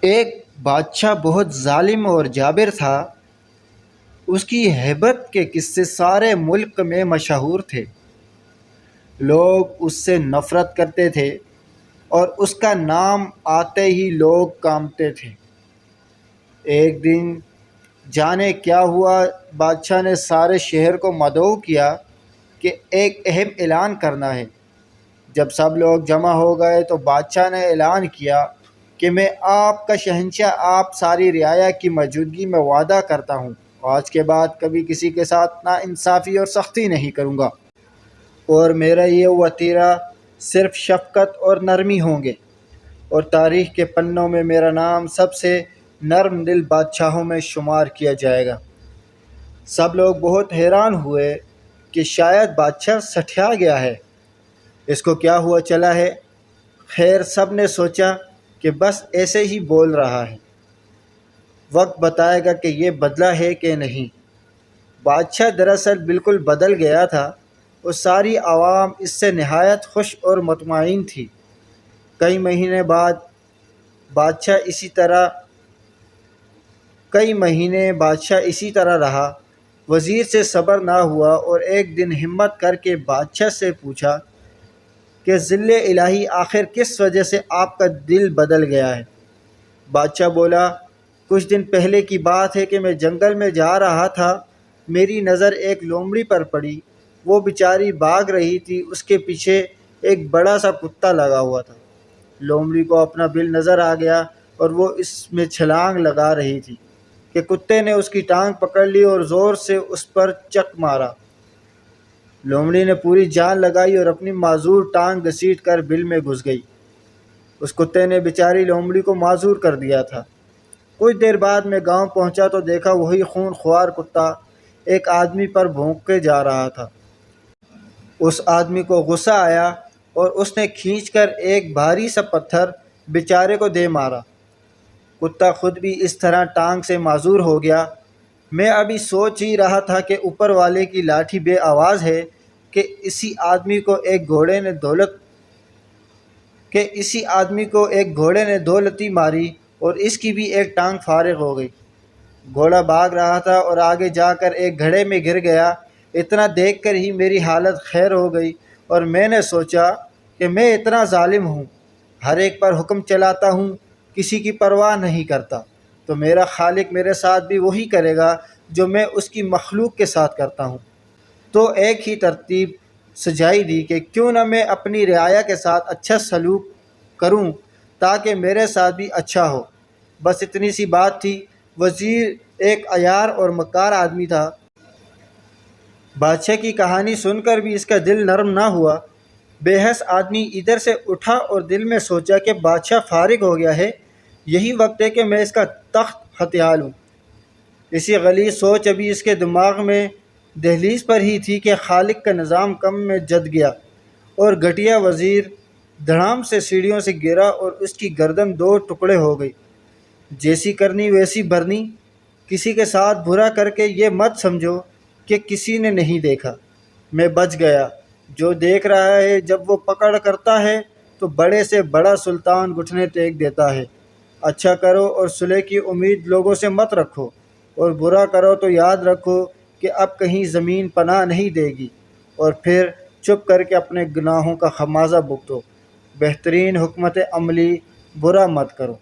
ایک بادشاہ بہت ظالم اور جابر تھا۔ اس کی ہیبت کے قصے سارے ملک میں مشہور تھے۔ لوگ اس سے نفرت کرتے تھے اور اس کا نام آتے ہی لوگ کانپتے تھے۔ ایک دن جانے کیا ہوا، بادشاہ نے سارے شہر کو مدعو کیا کہ ایک اہم اعلان کرنا ہے۔ جب سب لوگ جمع ہو گئے تو بادشاہ نے اعلان کیا کہ میں آپ کا شہنشاہ آپ ساری رعایا کی موجودگی میں وعدہ کرتا ہوں، آج کے بعد کبھی کسی کے ساتھ ناانصافی اور سختی نہیں کروں گا، اور میرا یہ وتیرہ صرف شفقت اور نرمی ہوں گے، اور تاریخ کے پنوں میں میرا نام سب سے نرم دل بادشاہوں میں شمار کیا جائے گا۔ سب لوگ بہت حیران ہوئے کہ شاید بادشاہ سٹھیا گیا ہے، اس کو کیا ہوا چلا ہے؟ خیر، سب نے سوچا کہ بس ایسے ہی بول رہا ہے، وقت بتائے گا کہ یہ بدلا ہے کہ نہیں۔ بادشاہ دراصل بالکل بدل گیا تھا، اور ساری عوام اس سے نہایت خوش اور مطمئن تھی۔ کئی مہینے بادشاہ اسی طرح رہا۔ وزیر سے صبر نہ ہوا اور ایک دن ہمت کر کے بادشاہ سے پوچھا کہ ذل الہی، آخر کس وجہ سے آپ کا دل بدل گیا ہے؟ بادشاہ بولا، کچھ دن پہلے کی بات ہے کہ میں جنگل میں جا رہا تھا، میری نظر ایک لومڑی پر پڑی۔ وہ بیچاری بھاگ رہی تھی، اس کے پیچھے ایک بڑا سا کتا لگا ہوا تھا۔ لومڑی کو اپنا بل نظر آ گیا اور وہ اس میں چھلانگ لگا رہی تھی کہ کتے نے اس کی ٹانگ پکڑ لی اور زور سے اس پر چک مارا۔ لومڑی نے پوری جان لگائی اور اپنی معذور ٹانگ گھسیٹ کر بل میں گھس گئی۔ اس کتے نے بیچاری لومڑی کو معذور کر دیا تھا۔ کچھ دیر بعد میں گاؤں پہنچا تو دیکھا وہی خون خوار کتا ایک آدمی پر بھونکے جا رہا تھا۔ اس آدمی کو غصہ آیا اور اس نے کھینچ کر ایک بھاری سا پتھر بیچارے کو دے مارا۔ کتا خود بھی اس طرح ٹانگ سے معذور ہو گیا۔ میں ابھی سوچ ہی رہا تھا کہ اوپر والے کی لاٹھی بے آواز ہے کہ اسی آدمی کو ایک گھوڑے نے دو لتی ماری اور اس کی بھی ایک ٹانگ فارغ ہو گئی۔ گھوڑا بھاگ رہا تھا اور آگے جا کر ایک گڑھے میں گر گیا۔ اتنا دیکھ کر ہی میری حالت خیر ہو گئی اور میں نے سوچا کہ میں اتنا ظالم ہوں، ہر ایک پر حکم چلاتا ہوں، کسی کی پرواہ نہیں کرتا، تو میرا خالق میرے ساتھ بھی وہی کرے گا جو میں اس کی مخلوق کے ساتھ کرتا ہوں۔ تو ایک ہی ترتیب سجائی دی کہ کیوں نہ میں اپنی رعایا کے ساتھ اچھا سلوک کروں تاکہ میرے ساتھ بھی اچھا ہو۔ بس اتنی سی بات تھی۔ وزیر ایک عیار اور مکار آدمی تھا۔ بادشاہ کی کہانی سن کر بھی اس کا دل نرم نہ ہوا۔ بے حس آدمی ادھر سے اٹھا اور دل میں سوچا کہ بادشاہ فارغ ہو گیا ہے، یہی وقت ہے کہ میں اس کا تخت ہتھیا لوں۔ اسی غلیظ سوچ ابھی اس کے دماغ میں دہلیز پر ہی تھی کہ خالق کا نظام کم میں جد گیا اور گھٹیا وزیر دھڑام سے سیڑھیوں سے گرا اور اس کی گردن دو ٹکڑے ہو گئی۔ جیسی کرنی ویسی بھرنی۔ کسی کے ساتھ برا کر کے یہ مت سمجھو کہ کسی نے نہیں دیکھا، میں بچ گیا۔ جو دیکھ رہا ہے جب وہ پکڑ کرتا ہے تو بڑے سے بڑا سلطان گھٹنے ٹیک دیتا ہے۔ اچھا کرو اور صلح کی امید لوگوں سے مت رکھو، اور برا کرو تو یاد رکھو کہ اب کہیں زمین پناہ نہیں دے گی، اور پھر چپ کر کے اپنے گناہوں کا خمیازہ بھگتو۔ بہترین حکمت عملی، برا مت کرو۔